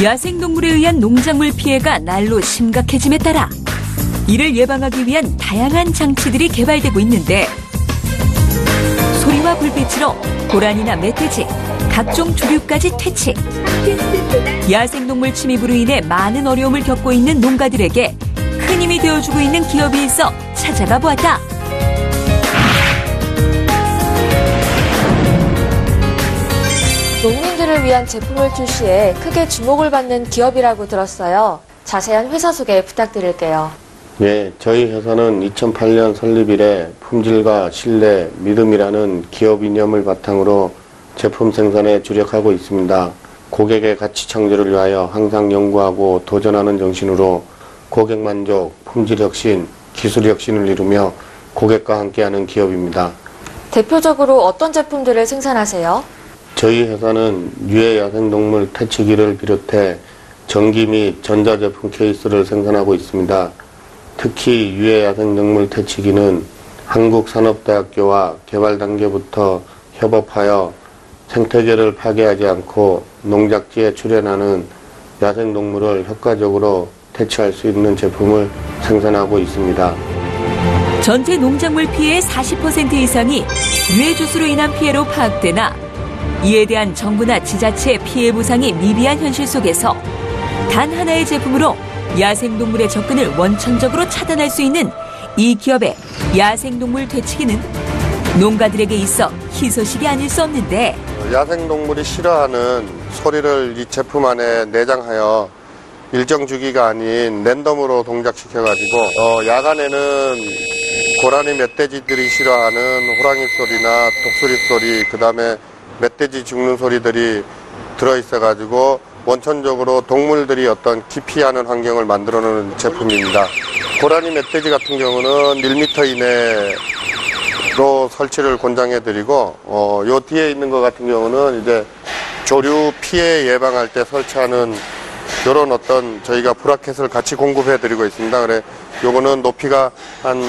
야생동물에 의한 농작물 피해가 날로 심각해짐에 따라 이를 예방하기 위한 다양한 장치들이 개발되고 있는데 소리와 불빛으로 고라니나 멧돼지, 각종 조류까지 퇴치. 야생동물 침입으로 인해 많은 어려움을 겪고 있는 농가들에게 큰 힘이 되어주고 있는 기업이 있어 찾아가 보았다. 농민들을 위한 제품을 출시해 크게 주목을 받는 기업이라고 들었어요. 자세한 회사 소개 부탁드릴게요. 네, 저희 회사는 2008년 설립 이래 품질과 신뢰, 믿음이라는 기업 이념을 바탕으로 제품 생산에 주력하고 있습니다. 고객의 가치 창조를 위하여 항상 연구하고 도전하는 정신으로 고객 만족, 품질 혁신, 기술 혁신을 이루며 고객과 함께하는 기업입니다. 대표적으로 어떤 제품들을 생산하세요? 저희 회사는 유해 야생동물 퇴치기를 비롯해 전기 및 전자제품 케이스를 생산하고 있습니다. 특히 유해 야생동물 퇴치기는 한국산업대학교와 개발 단계부터 협업하여 생태계를 파괴하지 않고 농작지에 출현하는 야생동물을 효과적으로 퇴치할 수 있는 제품을 생산하고 있습니다. 전체 농작물 피해의 40% 이상이 유해조수로 인한 피해로 파악되나 이에 대한 정부나 지자체의 피해 보상이 미비한 현실 속에서 단 하나의 제품으로 야생동물의 접근을 원천적으로 차단할 수 있는 이 기업의 야생동물 퇴치기는 농가들에게 있어 희소식이 아닐 수 없는데 야생동물이 싫어하는 소리를 이 제품 안에 내장하여 일정 주기가 아닌 랜덤으로 동작시켜가지고 야간에는 고라니 멧돼지들이 싫어하는 호랑이 소리나 독수리 소리, 그 다음에 멧돼지 죽는 소리들이 들어있어가지고 원천적으로 동물들이 어떤 기피하는 환경을 만들어놓은 제품입니다. 고라니 멧돼지 같은 경우는 1m 이내로 설치를 권장해드리고 요 뒤에 있는 것 같은 경우는 이제 조류 피해 예방할 때 설치하는 이런 어떤 저희가 브라켓을 같이 공급해드리고 있습니다. 그래 요거는 높이가 한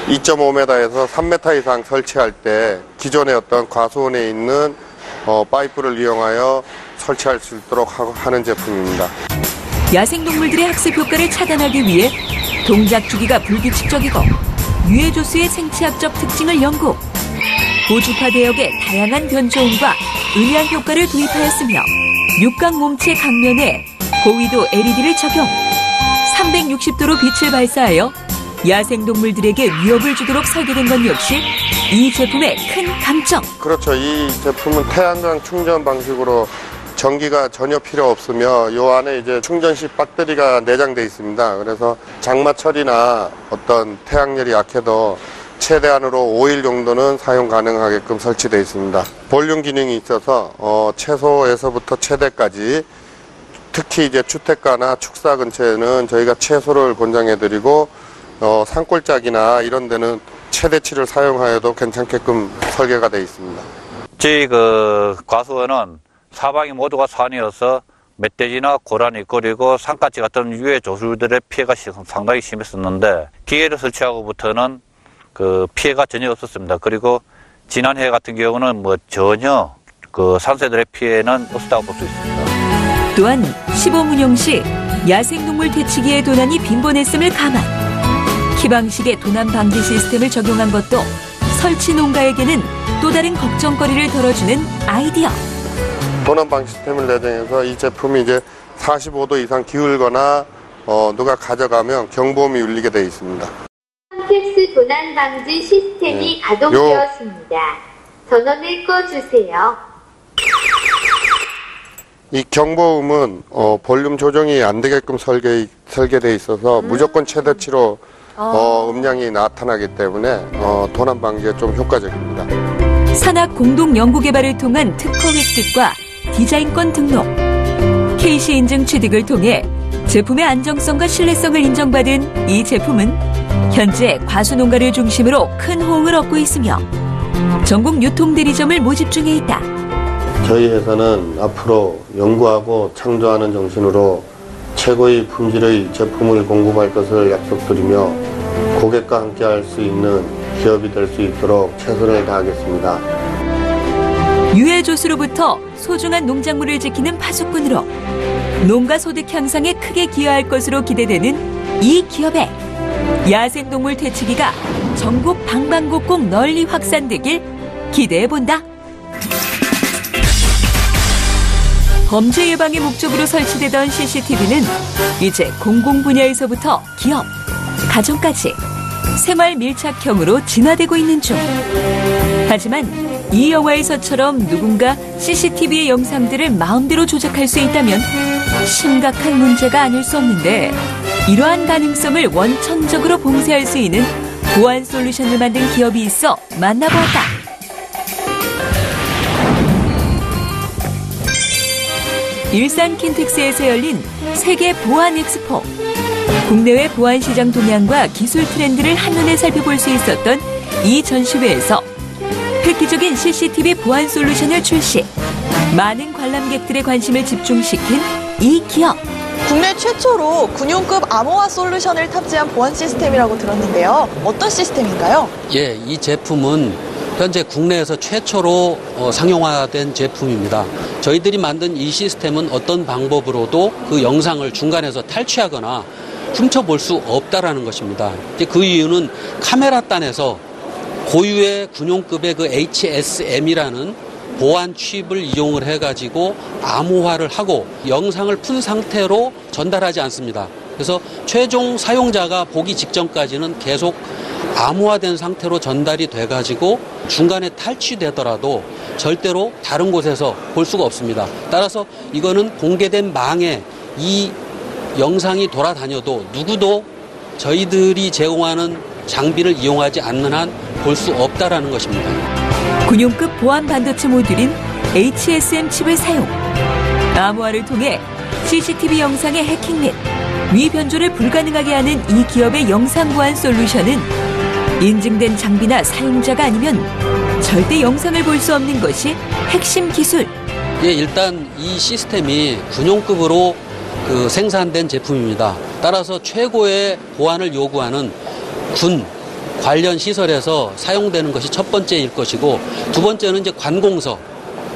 2.5m에서 3m 이상 설치할 때 기존의 어떤 과수원에 있는 파이프를 이용하여 설치할 수 있도록 하는 제품입니다. 야생동물들의 학습 효과를 차단하기 위해 동작 주기가 불규칙적이고 유해조수의 생체학적 특징을 연구, 고주파 대역의 다양한 변초음과 음향 효과를 도입하였으며 육각 몸체 강면에 고위도 LED를 적용, 360도로 빛을 발사하여 야생동물들에게 위협을 주도록 설계된 것 역시 이 제품의 큰 강점. 그렇죠. 이 제품은 태양광 충전 방식으로 전기가 전혀 필요 없으며 요 안에 이제 충전식 배터리가 내장되어 있습니다. 그래서 장마철이나 어떤 태양열이 약해도 최대한으로 5일 정도는 사용 가능하게끔 설치되어 있습니다. 볼륨 기능이 있어서 최소에서부터 최대까지 특히 이제 주택가나 축사 근처에는 저희가 최소를 권장해드리고 산골짜기나 이런 데는 최대치를 사용하여도 괜찮게끔 설계가 되어 있습니다. 저희 과수원은 사방이 모두가 산이어서 멧돼지나 고라니 그리고 산까지 같은 유해 조류들의 피해가 상당히 심했었는데 기계를 설치하고부터는 피해가 전혀 없었습니다. 그리고 지난해 같은 경우는 전혀 산새들의 피해는 없었다고 볼 수 있습니다. 또한 시범 운영 시 야생동물 퇴치기의 도난이 빈번했음을 감안 기방식의 도난 방지 시스템을 적용한 것도 설치 농가에게는 또 다른 걱정거리를 덜어주는 아이디어. 도난 방지 시스템을 내정해서 이 제품이 이제 45도 이상 기울거나 누가 가져가면 경보음이 울리게 되어 있습니다. 텍스 도난 방지 시스템이 가동되었습니다. 전원을 꺼주세요. 이 경보음은 볼륨 조정이 안 되게끔 설계되어 있어서 무조건 최대치로 음량이 나타나기 때문에 도난 방지에 좀 효과적입니다. 산학 공동 연구 개발을 통한 특허 획득과 디자인권 등록, KC 인증 취득을 통해 제품의 안정성과 신뢰성을 인정받은 이 제품은 현재 과수농가를 중심으로 큰 호응을 얻고 있으며 전국 유통 대리점을 모집 중에 있다. 저희 회사는 앞으로 연구하고 창조하는 정신으로 최고의 품질의 제품을 공급할 것을 약속드리며 고객과 함께할 수 있는 기업이 될 수 있도록 최선을 다하겠습니다. 유해조수로부터 소중한 농작물을 지키는 파수꾼으로 농가 소득 향상에 크게 기여할 것으로 기대되는 이 기업의 야생동물 퇴치기가 전국 방방곡곡 널리 확산되길 기대해본다. 범죄 예방의 목적으로 설치되던 CCTV는 이제 공공 분야에서부터 기업, 가정까지 생활 밀착형으로 진화되고 있는 중. 하지만 이 영화에서처럼 누군가 CCTV의 영상들을 마음대로 조작할 수 있다면 심각한 문제가 아닐 수 없는데, 이러한 가능성을 원천적으로 봉쇄할 수 있는 보안 솔루션을 만든 기업이 있어 만나보았다. 일산 킨텍스에서 열린 세계 보안 엑스포. 국내외 보안 시장 동향과 기술 트렌드를 한눈에 살펴볼 수 있었던 이 전시회에서 획기적인 CCTV 보안 솔루션을 출시. 많은 관람객들의 관심을 집중시킨 이 기업. 국내 최초로 군용급 암호화 솔루션을 탑재한 보안 시스템이라고 들었는데요. 어떤 시스템인가요? 예, 이 제품은 현재 국내에서 최초로 상용화된 제품입니다. 저희들이 만든 이 시스템은 어떤 방법으로도 그 영상을 중간에서 탈취하거나 훔쳐볼 수 없다라는 것입니다. 그 이유는 카메라 단에서 고유의 군용급의 그 HSM이라는 보안 칩을 이용을 해가지고 암호화를 하고 영상을 푼 상태로 전달하지 않습니다. 그래서 최종 사용자가 보기 직전까지는 계속 암호화된 상태로 전달이 돼가지고 중간에 탈취되더라도 절대로 다른 곳에서 볼 수가 없습니다. 따라서 이거는 공개된 망에 이 영상이 돌아다녀도 누구도 저희들이 제공하는 장비를 이용하지 않는 한 볼 수 없다라는 것입니다. 군용급 보안 반도체 모듈인 HSM 칩을 사용. 암호화를 통해 CCTV 영상의 해킹 및 위변조를 불가능하게 하는 이 기업의 영상 보안 솔루션은 인증된 장비나 사용자가 아니면 절대 영상을 볼 수 없는 것이 핵심 기술. 예, 일단 이 시스템이 군용급으로 생산된 제품입니다. 따라서 최고의 보안을 요구하는 군 관련 시설에서 사용되는 것이 첫 번째일 것이고, 두 번째는 이제 관공서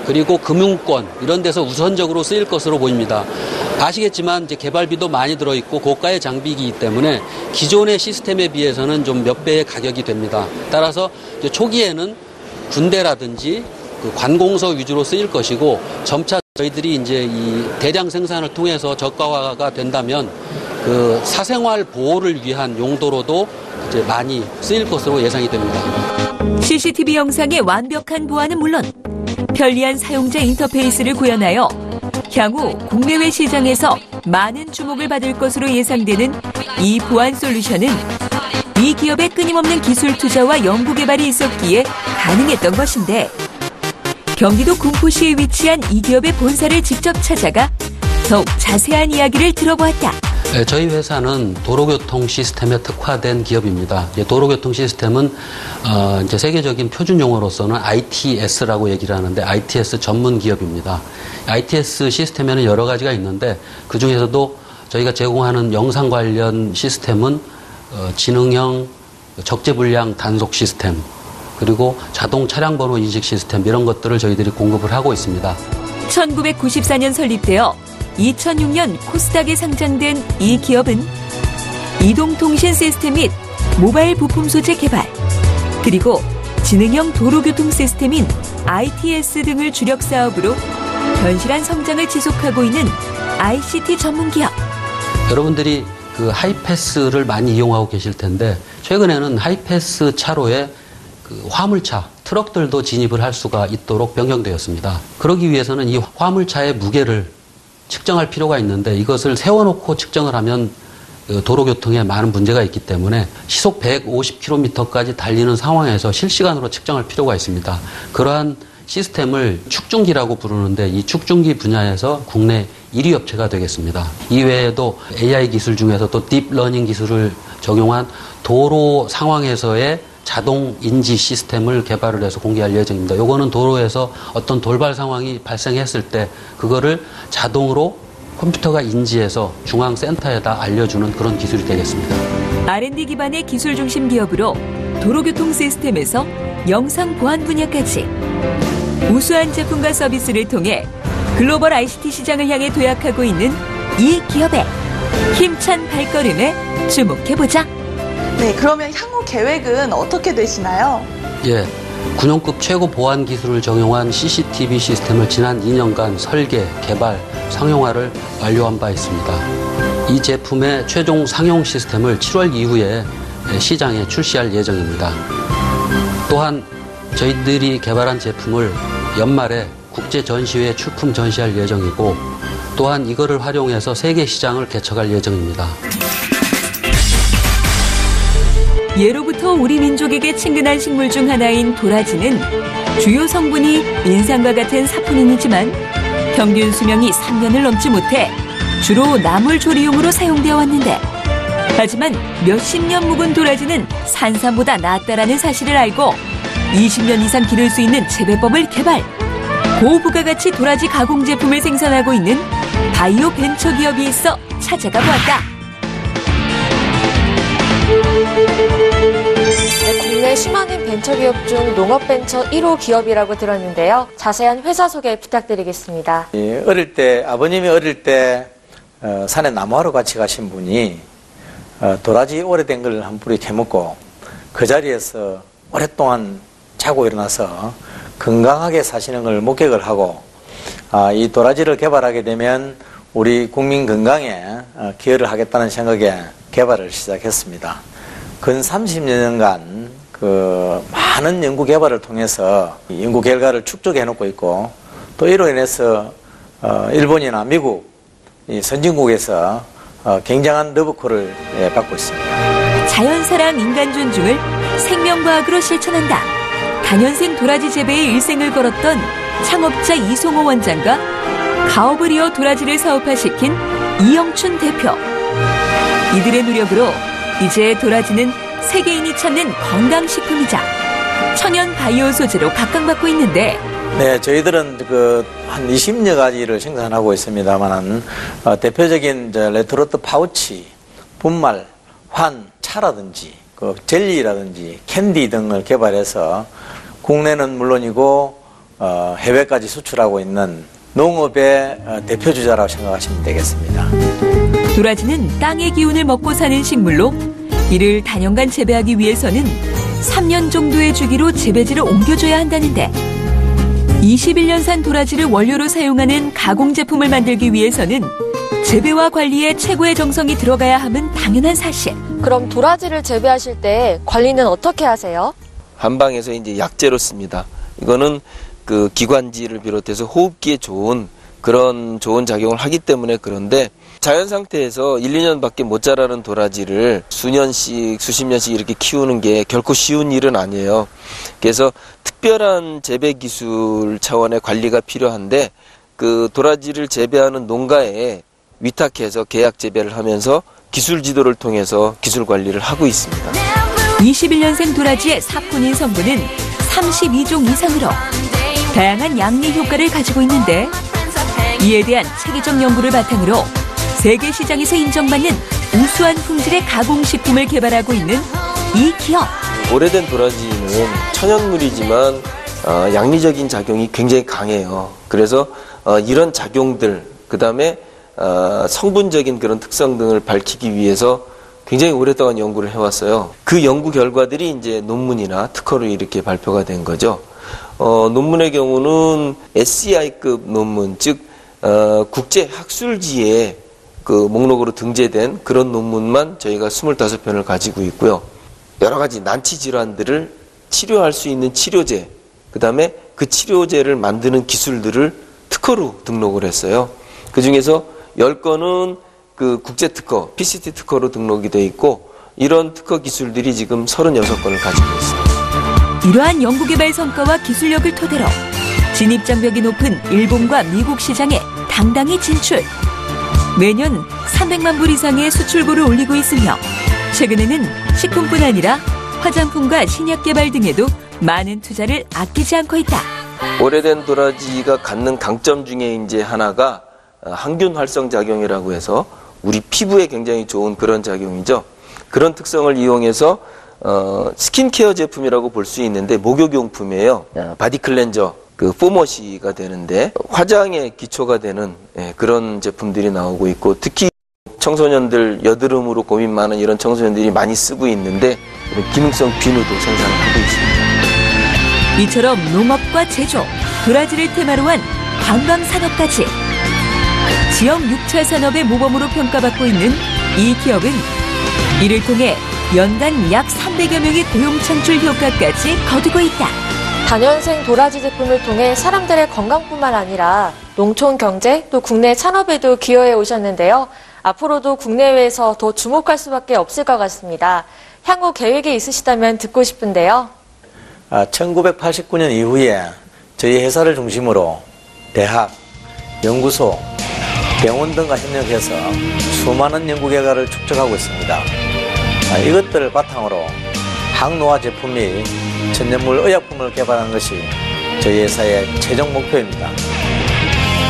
그리고 금융권 이런 데서 우선적으로 쓰일 것으로 보입니다. 아시겠지만 이제 개발비도 많이 들어있고 고가의 장비이기 때문에 기존의 시스템에 비해서는 좀 몇 배의 가격이 됩니다. 따라서 이제 초기에는 군대라든지 그 관공서 위주로 쓰일 것이고, 점차 저희들이 이제 이 대량 생산을 통해서 저가화가 된다면 그 사생활 보호를 위한 용도로도 이제 많이 쓰일 것으로 예상이 됩니다. CCTV 영상의 완벽한 보안은 물론 편리한 사용자 인터페이스를 구현하여 향후 국내외 시장에서 많은 주목을 받을 것으로 예상되는 이 보안 솔루션은 이 기업의 끊임없는 기술 투자와 연구 개발이 있었기에 가능했던 것인데, 경기도 군포시에 위치한 이 기업의 본사를 직접 찾아가 더욱 자세한 이야기를 들어보았다. 저희 회사는 도로교통 시스템에 특화된 기업입니다. 도로교통 시스템은 이제 세계적인 표준 용어로서는 ITS라고 얘기를 하는데, ITS 전문 기업입니다. ITS 시스템에는 여러 가지가 있는데 그 중에서도 저희가 제공하는 영상 관련 시스템은 지능형 적재불량 단속 시스템, 그리고 자동 차량 번호 인식 시스템, 이런 것들을 저희들이 공급을 하고 있습니다. 1994년 설립되어 2006년 코스닥에 상장된 이 기업은 이동통신 시스템 및 모바일 부품 소재 개발, 그리고 지능형 도로교통 시스템인 ITS 등을 주력 사업으로 견실한 성장을 지속하고 있는 ICT 전문 기업. 여러분들이 그 하이패스를 많이 이용하고 계실 텐데, 최근에는 하이패스 차로에 그 화물차, 트럭들도 진입을 할 수가 있도록 변경되었습니다. 그러기 위해서는 이 화물차의 무게를 측정할 필요가 있는데, 이것을 세워놓고 측정을 하면 도로교통에 많은 문제가 있기 때문에 시속 150km까지 달리는 상황에서 실시간으로 측정할 필요가 있습니다. 그러한 시스템을 축중기라고 부르는데, 이 축중기 분야에서 국내 1위 업체가 되겠습니다. 이외에도 AI 기술 중에서도 딥러닝 기술을 적용한 도로 상황에서의 자동 인지 시스템을 개발을 해서 공개할 예정입니다. 요거는 도로에서 어떤 돌발 상황이 발생했을 때 그거를 자동으로 컴퓨터가 인지해서 중앙센터에다 알려주는 그런 기술이 되겠습니다. R&D 기반의 기술 중심 기업으로 도로교통 시스템에서 영상 보안 분야까지 우수한 제품과 서비스를 통해 글로벌 ICT 시장을 향해 도약하고 있는 이 기업의 힘찬 발걸음에 주목해보자. 네, 그러면 향후 계획은 어떻게 되시나요? 예, 군용급 최고 보안 기술을 적용한 CCTV 시스템을 지난 2년간 설계, 개발, 상용화를 완료한 바 있습니다. 이 제품의 최종 상용 시스템을 7월 이후에 시장에 출시할 예정입니다. 또한 저희들이 개발한 제품을 연말에 국제 전시회에 출품 전시할 예정이고, 또한 이거를 활용해서 세계 시장을 개척할 예정입니다. 예로부터 우리 민족에게 친근한 식물 중 하나인 도라지는 주요 성분이 인삼과 같은 사포닌이지만 평균 수명이 3년을 넘지 못해 주로 나물 조리용으로 사용되어 왔는데, 하지만 몇십 년 묵은 도라지는 산삼보다 낫다라는 사실을 알고 20년 이상 기를 수 있는 재배법을 개발, 고부가가치 도라지 가공 제품을 생산하고 있는 바이오 벤처 기업이 있어 찾아가 보았다. 네, 국내 수많은 벤처기업 중 농업벤처 1호 기업이라고 들었는데요. 자세한 회사 소개 부탁드리겠습니다. 어릴 때, 아버님이 어릴 때 산에 나무하러 같이 가신 분이 도라지 오래된 걸 한 뿌리 캐먹고 그 자리에서 오랫동안 자고 일어나서 건강하게 사시는 걸 목격을 하고, 이 도라지를 개발하게 되면 우리 국민 건강에 기여를 하겠다는 생각에 개발을 시작했습니다. 근 30년간 많은 연구 개발을 통해서 연구 결과를 축적해 놓고 있고, 또 이로 인해서 일본이나 미국 선진국에서 굉장한 러브콜을 받고 있습니다. 자연사랑 인간 존중을 생명과학으로 실천한다. 단연생 도라지 재배에 일생을 걸었던 창업자 이송호 원장과 가업을 이어 도라지를 사업화시킨 이영춘 대표. 이들의 노력으로 이제 도라지는 세계인이 찾는 건강식품이자 천연 바이오 소재로 각광받고 있는데, 네, 저희들은 한 20여 가지를 생산하고 있습니다만, 대표적인 레트로트 파우치, 분말, 환, 차라든지, 젤리라든지, 캔디 등을 개발해서 국내는 물론이고, 해외까지 수출하고 있는 농업의 대표주자라고 생각하시면 되겠습니다. 도라지는 땅의 기운을 먹고 사는 식물로 이를 단연간 재배하기 위해서는 3년 정도의 주기로 재배지를 옮겨줘야 한다는데, 21년산 도라지를 원료로 사용하는 가공 제품을 만들기 위해서는 재배와 관리에 최고의 정성이 들어가야 함은 당연한 사실. 그럼 도라지를 재배하실 때 관리는 어떻게 하세요? 한방에서 이제 약재로 씁니다. 이거는 기관지를 비롯해서 호흡기에 좋은 그런 좋은 작용을 하기 때문에 그런데, 자연 상태에서 1, 2년밖에 못 자라는 도라지를 수년씩, 수십 년씩 이렇게 키우는 게 결코 쉬운 일은 아니에요. 그래서 특별한 재배 기술 차원의 관리가 필요한데, 도라지를 재배하는 농가에 위탁해서 계약 재배를 하면서 기술 지도를 통해서 기술 관리를 하고 있습니다. 21년생 도라지의 사포닌 성분은 32종 이상으로 다양한 양리 효과를 가지고 있는데, 이에 대한 체계적 연구를 바탕으로 세계 시장에서 인정받는 우수한 품질의 가공식품을 개발하고 있는 이 기업. 오래된 도라지는 천연물이지만 양리적인 작용이 굉장히 강해요. 그래서 이런 작용들, 그 다음에 성분적인 그런 특성 등을 밝히기 위해서 굉장히 오랫동안 연구를 해왔어요. 그 연구 결과들이 이제 논문이나 특허로 이렇게 발표가 된 거죠. 논문의 경우는 SCI급 논문, 즉 국제 학술지에 목록으로 등재된 그런 논문만 저희가 25편을 가지고 있고요. 여러 가지 난치 질환들을 치료할 수 있는 치료제, 그 다음에 그 치료제를 만드는 기술들을 특허로 등록을 했어요. 그 중에서 10건은 국제 특허, PCT 특허로 등록이 돼 있고, 이런 특허 기술들이 지금 36건을 가지고 있습니다. 이러한 연구개발 성과와 기술력을 토대로 진입장벽이 높은 일본과 미국 시장에 당당히 진출. 매년 300만 불 이상의 수출고를 올리고 있으며, 최근에는 식품뿐 아니라 화장품과 신약 개발 등에도 많은 투자를 아끼지 않고 있다. 오래된 도라지가 갖는 강점 중에 이제 하나가 항균 활성 작용이라고 해서 우리 피부에 굉장히 좋은 그런 작용이죠. 그런 특성을 이용해서 스킨케어 제품이라고 볼 수 있는데 목욕용품이에요. 바디 클렌저, 그 포머시가 되는데 화장의 기초가 되는 그런 제품들이 나오고 있고 특히 청소년들 여드름으로 고민 많은 이런 청소년들이 많이 쓰고 있는데 기능성 비누도 생산을 하고 있습니다. 이처럼 농업과 제조, 도라지를 테마로 한 관광산업까지 지역 6차 산업의 모범으로 평가받고 있는 이 기업은 이를 통해 연간 약 300여 명의 고용 창출 효과까지 거두고 있다. 다년생 도라지 제품을 통해 사람들의 건강뿐만 아니라 농촌 경제 또 국내 산업에도 기여해 오셨는데요. 앞으로도 국내외에서 더 주목할 수밖에 없을 것 같습니다. 향후 계획이 있으시다면 듣고 싶은데요. 1989년 이후에 저희 회사를 중심으로 대학, 연구소, 병원 등과 협력해서 수많은 연구 결과를 축적하고 있습니다. 이것들을 바탕으로 항노화 제품 및 천연물 의약품을 개발하는 것이 저희 회사의 최종 목표입니다.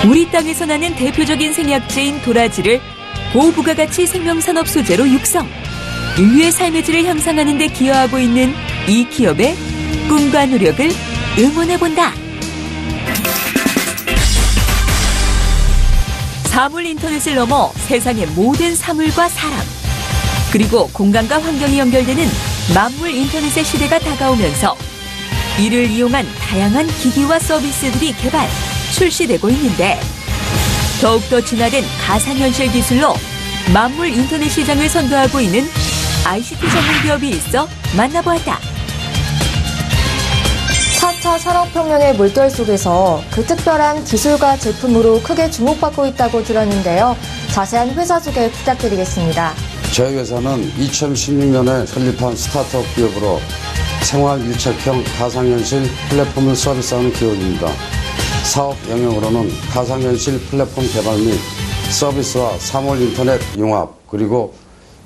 우리 땅에서 나는 대표적인 생약제인 도라지를 고부가가치 생명산업 소재로 육성, 인류의 삶의 질을 향상하는 데 기여하고 있는 이 기업의 꿈과 노력을 응원해본다. 사물 인터넷을 넘어 세상의 모든 사물과 사람, 그리고 공간과 환경이 연결되는 만물 인터넷의 시대가 다가오면서 이를 이용한 다양한 기기와 서비스들이 개발, 출시되고 있는데 더욱더 진화된 가상현실 기술로 만물 인터넷 시장을 선도하고 있는 ICT 전문 기업이 있어 만나보았다. 4차 산업혁명의 물결 속에서 그 특별한 기술과 제품으로 크게 주목받고 있다고 들었는데요. 자세한 회사 소개 부탁드리겠습니다. 저희 회사는 2016년에 설립한 스타트업 기업으로 생활 밀착형 가상현실 플랫폼을 서비스하는 기업입니다. 사업 영역으로는 가상현실 플랫폼 개발 및 서비스와 사물 인터넷 융합, 그리고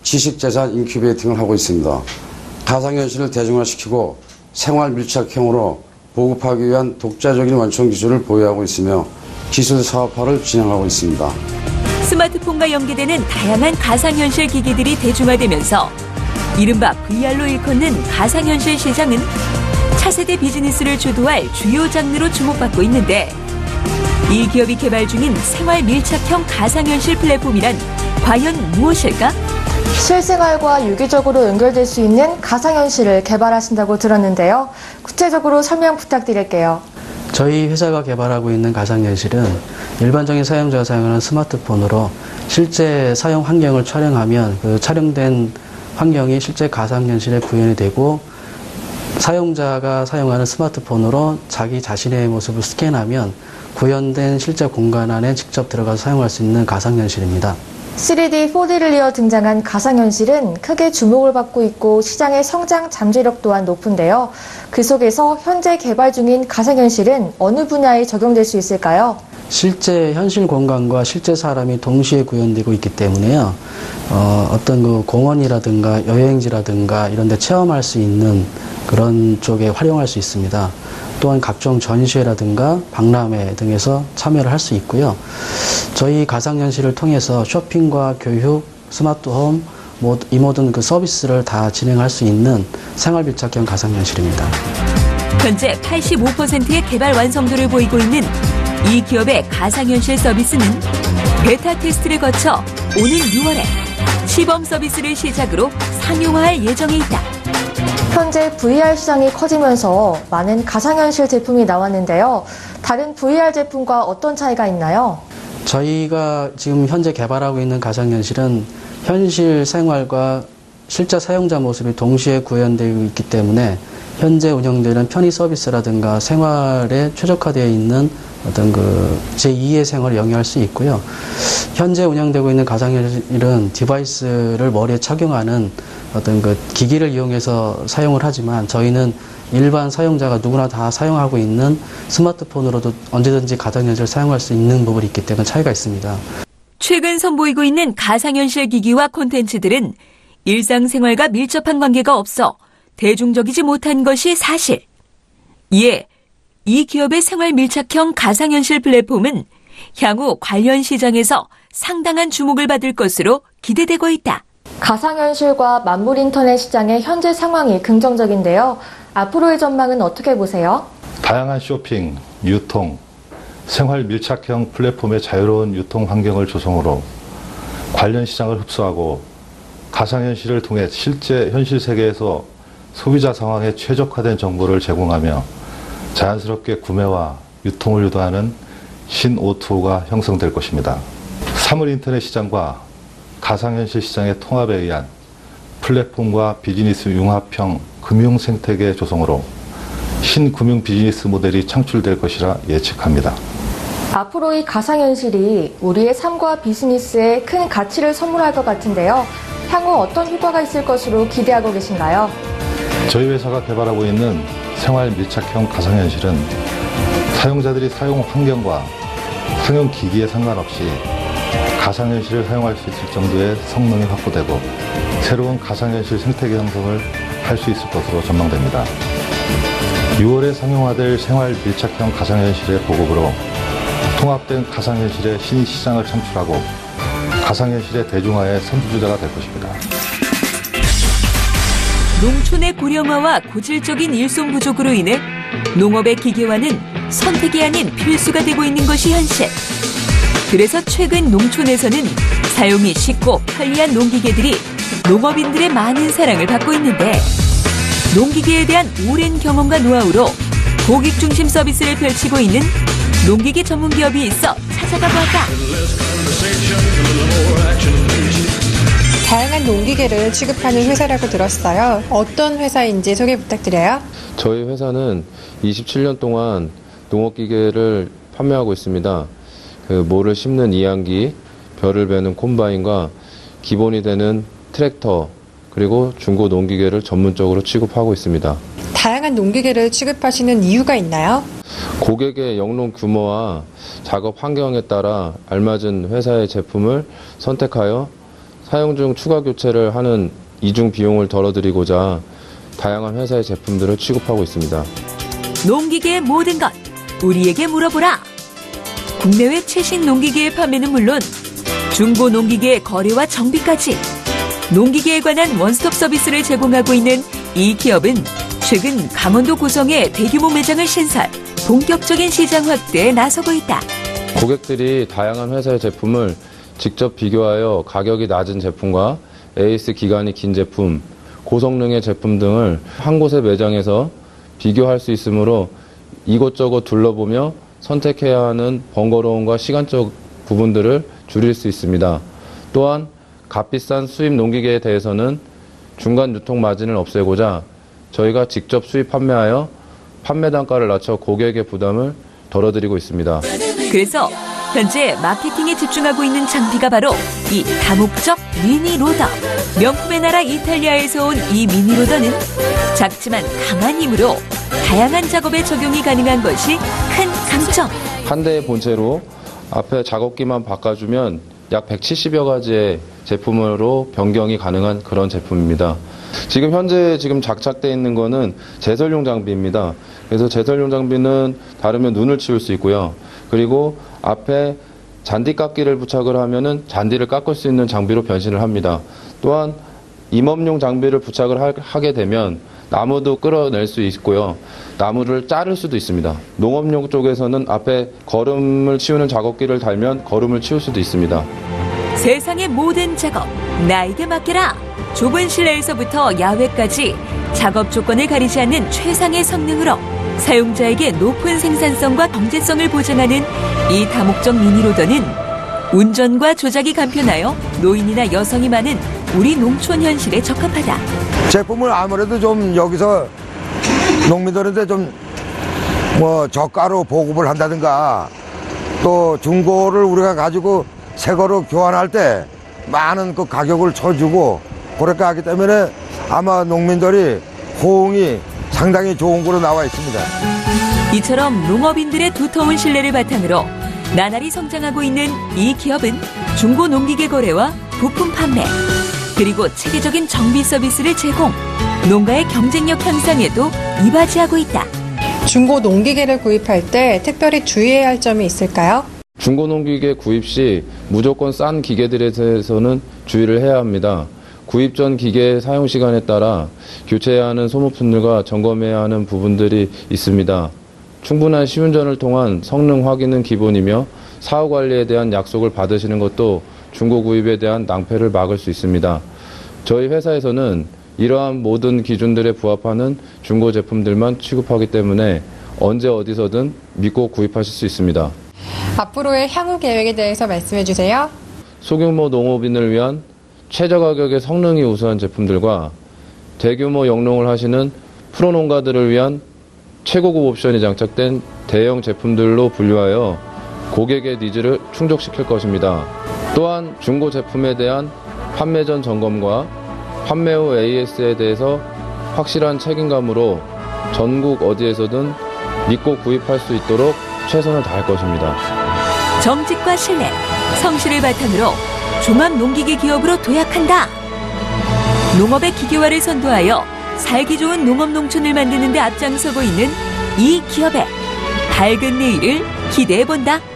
지식재산 인큐베이팅을 하고 있습니다. 가상현실을 대중화시키고 생활 밀착형으로 보급하기 위한 독자적인 완충 기술을 보유하고 있으며 기술 사업화를 진행하고 있습니다. 스마트폰과 연계되는 다양한 가상현실 기기들이 대중화되면서 이른바 VR로 일컫는 가상현실 시장은 차세대 비즈니스를 주도할 주요 장르로 주목받고 있는데 이 기업이 개발 중인 생활 밀착형 가상현실 플랫폼이란 과연 무엇일까? 실생활과 유기적으로 연결될 수 있는 가상현실을 개발하신다고 들었는데요. 구체적으로 설명 부탁드릴게요. 저희 회사가 개발하고 있는 가상현실은 일반적인 사용자가 사용하는 스마트폰으로 실제 사용 환경을 촬영하면 그 촬영된 환경이 실제 가상현실에 구현이 되고 사용자가 사용하는 스마트폰으로 자기 자신의 모습을 스캔하면 구현된 실제 공간 안에 직접 들어가서 사용할 수 있는 가상현실입니다. 3D, 4D를 이어 등장한 가상현실은 크게 주목을 받고 있고 시장의 성장 잠재력 또한 높은데요. 그 속에서 현재 개발 중인 가상현실은 어느 분야에 적용될 수 있을까요? 실제 현실 공간과 실제 사람이 동시에 구현되고 있기 때문에요. 어떤 그 공원이라든가 여행지라든가 이런 데 체험할 수 있는 그런 쪽에 활용할 수 있습니다. 또한 각종 전시회라든가 박람회 등에서 참여를 할 수 있고요. 저희 가상현실을 통해서 쇼핑과 교육, 스마트홈, 이 모든 그 서비스를 다 진행할 수 있는 생활밀착형 가상현실입니다. 현재 85%의 개발 완성도를 보이고 있는 이 기업의 가상현실 서비스는 베타 테스트를 거쳐 오는 6월에 시범 서비스를 시작으로 상용화할 예정에 있다. 현재 VR 시장이 커지면서 많은 가상현실 제품이 나왔는데요. 다른 VR 제품과 어떤 차이가 있나요? 저희가 지금 현재 개발하고 있는 가상현실은 현실 생활과 실제 사용자 모습이 동시에 구현되고 있기 때문에 현재 운영되는 편의 서비스라든가 생활에 최적화되어 있는 어떤 그 제2의 생활을 영위할 수 있고요. 현재 운영되고 있는 가상현실은 디바이스를 머리에 착용하는 어떤 그 기기를 이용해서 사용을 하지만 저희는 일반 사용자가 누구나 다 사용하고 있는 스마트폰으로도 언제든지 가상현실을 사용할 수 있는 부분이 있기 때문에 차이가 있습니다. 최근 선보이고 있는 가상현실 기기와 콘텐츠들은 일상생활과 밀접한 관계가 없어 대중적이지 못한 것이 사실. 이에 이 기업의 생활 밀착형 가상현실 플랫폼은 향후 관련 시장에서 상당한 주목을 받을 것으로 기대되고 있다. 가상현실과 만물 인터넷 시장의 현재 상황이 긍정적인데요. 앞으로의 전망은 어떻게 보세요? 다양한 쇼핑, 유통, 생활 밀착형 플랫폼의 자유로운 유통 환경을 조성으로 관련 시장을 흡수하고 가상현실을 통해 실제 현실 세계에서 소비자 상황에 최적화된 정보를 제공하며 자연스럽게 구매와 유통을 유도하는 신 O2O가 형성될 것입니다. 사물 인터넷 시장과 가상현실 시장의 통합에 의한 플랫폼과 비즈니스 융합형 금융 생태계 조성으로 신금융 비즈니스 모델이 창출될 것이라 예측합니다. 앞으로 이 가상현실이 우리의 삶과 비즈니스에 큰 가치를 선물할 것 같은데요. 향후 어떤 효과가 있을 것으로 기대하고 계신가요? 저희 회사가 개발하고 있는 생활 밀착형 가상현실은 사용자들이 사용 환경과 사용 기기에 상관없이 가상현실을 사용할 수 있을 정도의 성능이 확보되고 새로운 가상현실 생태계 형성을 할 수 있을 것으로 전망됩니다. 6월에 상용화될 생활 밀착형 가상현실의 보급으로 통합된 가상현실의 신시장을 창출하고 가상현실의 대중화의 선두주자가 될 것입니다. 농촌의 고령화와 고질적인 일손 부족으로 인해 농업의 기계화는 선택이 아닌 필수가 되고 있는 것이 현실. 그래서 최근 농촌에서는 사용이 쉽고 편리한 농기계들이 농업인들의 많은 사랑을 받고 있는데 농기계에 대한 오랜 경험과 노하우로 고객 중심 서비스를 펼치고 있는 농기계 전문 기업이 있어 찾아가 보았다. 다양한 농기계를 취급하는 회사라고 들었어요. 어떤 회사인지 소개 부탁드려요. 저희 회사는 27년 동안 농업기계를 판매하고 있습니다. 모를 심는 이양기, 벼를 베는 콤바인과 기본이 되는 트랙터, 그리고 중고 농기계를 전문적으로 취급하고 있습니다. 다양한 농기계를 취급하시는 이유가 있나요? 고객의 영농 규모와 작업 환경에 따라 알맞은 회사의 제품을 선택하여 사용 중 추가 교체를 하는 이중 비용을 덜어드리고자 다양한 회사의 제품들을 취급하고 있습니다. 농기계의 모든 것, 우리에게 물어보라. 국내외 최신 농기계의 판매는 물론 중고 농기계의 거래와 정비까지 농기계에 관한 원스톱 서비스를 제공하고 있는 이 기업은 최근 강원도 고성에 대규모 매장을 신설, 본격적인 시장 확대에 나서고 있다. 고객들이 다양한 회사의 제품을 직접 비교하여 가격이 낮은 제품과 AS 기간이 긴 제품, 고성능의 제품 등을 한 곳의 매장에서 비교할 수 있으므로 이곳저곳 둘러보며 선택해야 하는 번거로움과 시간적 부분들을 줄일 수 있습니다. 또한 값비싼 수입 농기계에 대해서는 중간 유통 마진을 없애고자 저희가 직접 수입 판매하여 판매 단가를 낮춰 고객의 부담을 덜어드리고 있습니다. 그래서 현재 마케팅에 집중하고 있는 장비가 바로 이 다목적 미니 로더. 명품의 나라 이탈리아에서 온 이 미니 로더는 작지만 강한 힘으로 다양한 작업에 적용이 가능한 것이 큰 장점. 한 대의 본체로 앞에 작업기만 바꿔주면 약 170여 가지의 제품으로 변경이 가능한 그런 제품입니다. 지금 현재 장착되어 있는 거는 제설용 장비입니다. 그래서 제설용 장비는 닿으면 눈을 치울 수 있고요. 그리고 앞에 잔디 깎기를 부착을 하면은 잔디를 깎을 수 있는 장비로 변신을 합니다. 또한 임업용 장비를 부착을 하게 되면 나무도 끌어낼 수 있고요. 나무를 자를 수도 있습니다. 농업용 쪽에서는 앞에 거름을 치우는 작업기를 달면 거름을 치울 수도 있습니다. 세상의 모든 작업 나에게 맡겨라. 좁은 실내에서부터 야외까지 작업 조건을 가리지 않는 최상의 성능으로 사용자에게 높은 생산성과 경제성을 보장하는 이 다목적 미니로더는 운전과 조작이 간편하여 노인이나 여성이 많은 우리 농촌 현실에 적합하다. 제품을 아무래도 좀 여기서 농민들한테 좀 저가로 보급을 한다든가 또 중고를 우리가 가지고 새 거로 교환할 때 많은 그 가격을 쳐주고 그렇게 하기 때문에 아마 농민들이 호응이 상당히 좋은 거로 나와 있습니다. 이처럼 농업인들의 두터운 신뢰를 바탕으로 나날이 성장하고 있는 이 기업은 중고 농기계 거래와 부품 판매 그리고 체계적인 정비 서비스를 제공, 농가의 경쟁력 향상에도 이바지하고 있다. 중고 농기계를 구입할 때 특별히 주의해야 할 점이 있을까요? 중고 농기계 구입 시 무조건 싼 기계들에 대해서는 주의를 해야 합니다. 구입 전 기계 사용 시간에 따라 교체해야 하는 소모품들과 점검해야 하는 부분들이 있습니다. 충분한 시운전을 통한 성능 확인은 기본이며 사후 관리에 대한 약속을 받으시는 것도 중고 구입에 대한 낭패를 막을 수 있습니다. 저희 회사에서는 이러한 모든 기준들에 부합하는 중고 제품들만 취급하기 때문에 언제 어디서든 믿고 구입하실 수 있습니다. 앞으로의 향후 계획에 대해서 말씀해 주세요. 소규모 농업인을 위한 최저 가격의 성능이 우수한 제품들과 대규모 영농을 하시는 프로 농가들을 위한 최고급 옵션이 장착된 대형 제품들로 분류하여 고객의 니즈를 충족시킬 것입니다. 또한 중고 제품에 대한 판매 전 점검과 판매 후 AS에 대해서 확실한 책임감으로 전국 어디에서든 믿고 구입할 수 있도록 최선을 다할 것입니다. 정직과 신뢰, 성실을 바탕으로 종합농기계 기업으로 도약한다. 농업의 기계화를 선도하여 살기 좋은 농업농촌을 만드는 데 앞장서고 있는 이 기업의 밝은 내일을 기대해본다.